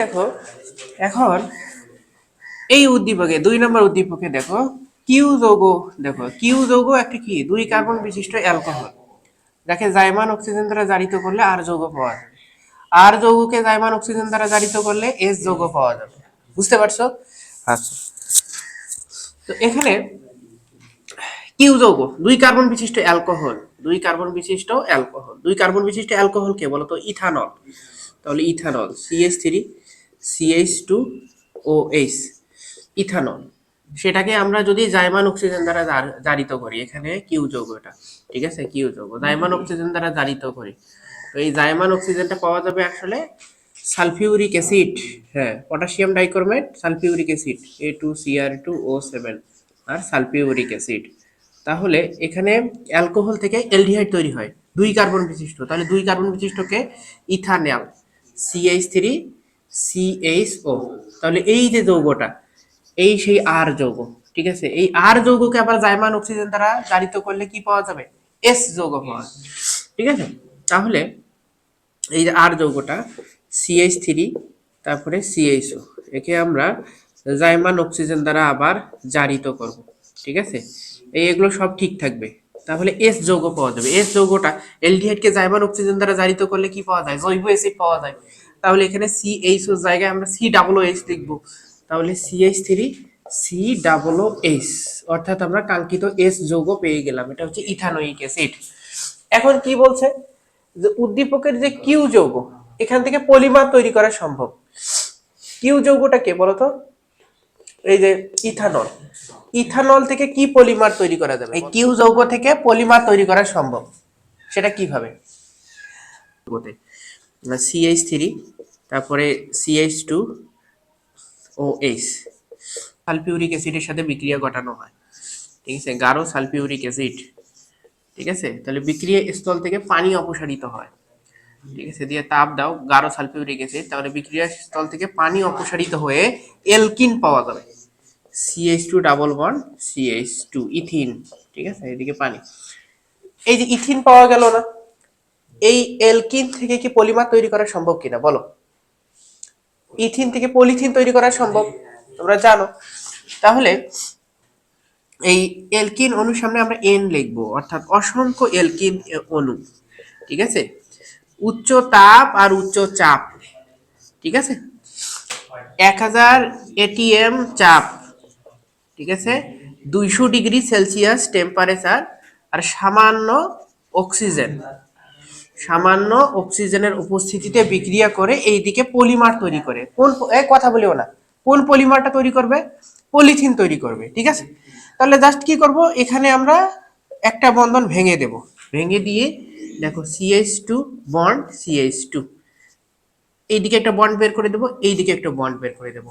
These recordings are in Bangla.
দেখো এখন এই উদ্দীপকে 2 নম্বর উদ্দীপকে দেখো কিউ যৌগ। দেখো কিউ যৌগ একটা কি 2 কার্বন বিশিষ্ট অ্যালকোহল, যাকে জাইমান অক্সিজেন দ্বারা জারিত করলে আর যৌগ পাওয়া যাবে। আর যৌগকে জাইমান অক্সিজেন দ্বারা জারিত করলে এস যৌগ পাওয়া যাবে। বুঝতে পারছো? আচ্ছা, তো এখানে কিউ যৌগ 2 কার্বন বিশিষ্ট অ্যালকোহল, 2 কার্বন বিশিষ্ট অ্যালকোহল কে বলতো? ইথানল। তাহলে ইথানল CH3 CH2OH, ইথানল। সেটাকে আমরা যদি জাইমান অক্সিজেন দ্বারা জারিত করি, এখানে কিউ যৌগটা, ঠিক আছে, কিউ যৌগ জাইমান অক্সিজেন দ্বারা জারিত করি, তো এই জাইমান অক্সিজেনটা পাওয়া যাবে আসলে সালফিউরিক অ্যাসিড। হ্যাঁ, potassium dichromate, sulphuric acid A2Cr2O7 আর সালফিউরিক অ্যাসিড। তাহলে এখানে অ্যালকোহল থেকে অ্যালডিহাইড তৈরি হয় 2 কার্বন বিশিষ্ট, তাহলে 2 কার্বন বিশিষ্টকে ইথানল CH3CHO। তাহলে এই যে যৌগটা, এই সেই আর যৌগ, ঠিক আছে। এই আর যৌগকে আবার জাইমান অক্সিজেন দ্বারা জারিত করলে কি পাওয়া যাবে? এস যৌগ পাওয়া যাবে, ঠিক আছে। তাহলে এই যে আর যৌগটা CH3 তারপরে CHO, একে আমরা জাইমান অক্সিজেন দ্বারা আবার জারিত করব, ঠিক আছে। এগুলো সব ঠিক থাকবে, তাহলে এস যৌগ পাওয়া যাবে। এস যৌগটা অ্যালডিহাইডকে জাইমান অক্সিজেন দ্বারা জারিত করলে কি পাওয়া যায়? জৈব অ্যাসিড পাওয়া যায়। তাহলে এখানে CHO এর জায়গায় আমরা COOH লিখব। তাহলে CH3COOH, অর্থাৎ আমরা কাঙ্ক্ষিত এস যৌগ পেয়ে গেলাম। এটা হচ্ছে ইথানোয়িক অ্যাসিড। এখন কি বলছে যে উদ্দীপকের যে কিউ যৌগ, এখান থেকে পলিমার তৈরি করা সম্ভব। কিউ যৌগটা কে বলতো? এই যে ইথানল। ইথানল থেকে কি পলিমার তৈরি করা যাবে? এই কিউ যৌগ থেকে পলিমার তৈরি করা সম্ভব। সেটা কিভাবে? CH3 তারপরে CH2OH সালফিউরিক অ্যাসিডের সাথে বিক্রিয়া ঘটানো হয়, ঠিক আছে, গাঢ় সালফিউরিক অ্যাসিড, ঠিক আছে। তাহলে বিক্রিয়া স্থল থেকে পানি অপসারিত হয়, ঠিক আছে, দিয়ে তাপ দাও গাঢ় সালফিউরিক অ্যাসিড, তাহলে বিক্রিয়া স্থল থেকে পানি অপসারিত হয়ে এলকিন পাওয়া যাবে CH2 double bond CH2 ethene, ঠিক আছে, এদিকে পানি। এই যে ইথিন পাওয়া গেল না, এই এলকিন থেকে কি পলিমার তৈরি করা সম্ভব কিনা বলো? ইথিন থেকে পলিথিন তৈরি করা সম্ভব, তোমরা জানো। তাহলে এই এলকিন অণুর সামনে আমরা এন লিখবো, অর্থাৎ অসংখ্য এলকিন অণু, ঠিক আছে, উচ্চ তাপ আর উচ্চ চাপ, ঠিক আছে, 1000 ATM চাপ, ঠিক আছে, 200 ডিগ্রি সেলসিয়াস টেম্পারেচার, আর সামান্য অক্সিজেনের উপস্থিতিতে বিক্রিয়া করে এইদিকে পলিমার তৈরি করে। কোন কথা বলিও না, কোন পলিমারটা তৈরি করবে? পলিথিন তৈরি করবে, ঠিক আছে। তাহলে জাস্ট কি করব, এখানে আমরা একটা বন্ধন ভেঙে দেব, ভেঙে দিয়ে দেখো CH2 বন্ড CH2, এইদিকে একটা বন্ড বের করে দেবো, এইদিকে একটা বন্ড বের করে দেবো,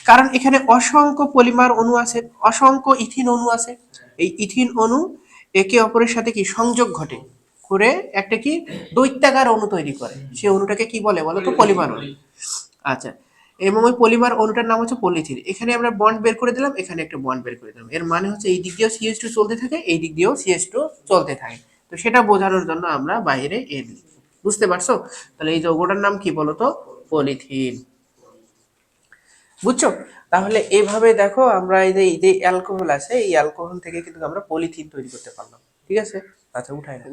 কারণ এখানে অসংখ্য পলিমার অণু আছে, অসংখ্য ইথিন অণু আছে। এই ইথিন অণু একে অপরের সাথে কি সংযোগ ঘটে করে একটা কি দৈত্যাকার অণু তৈরি করে, সেই অণুটাকে কি বলে বলো তো? পলিমার অণু। আচ্ছা, এবং ওই পলিমার অণুটার নাম হচ্ছে পলিথিন। এখানে আমরা বন্ড বের করে দিলাম, এখানে একটা বন্ড বের করে দিলাম, এর মানে হচ্ছে এই দিক দিয়েও CH2 চলতে থাকে, এই দিক দিয়েও CH2 চলতে থাকে। তো সেটা বোঝানোর জন্য আমরা বাইরে এন লিখি। বুঝতে পারছো? তাহলে এই যৌগটার নাম কি বলতো? পলিথিন। বুঝছো? তাহলে এইভাবে দেখো আমরা এই যে অ্যালকোহল আছে, এই অ্যালকোহল থেকে কিন্তু আমরা পলিথিন তৈরি করতে পারলাম, ঠিক আছে। আচ্ছা, উঠাই না।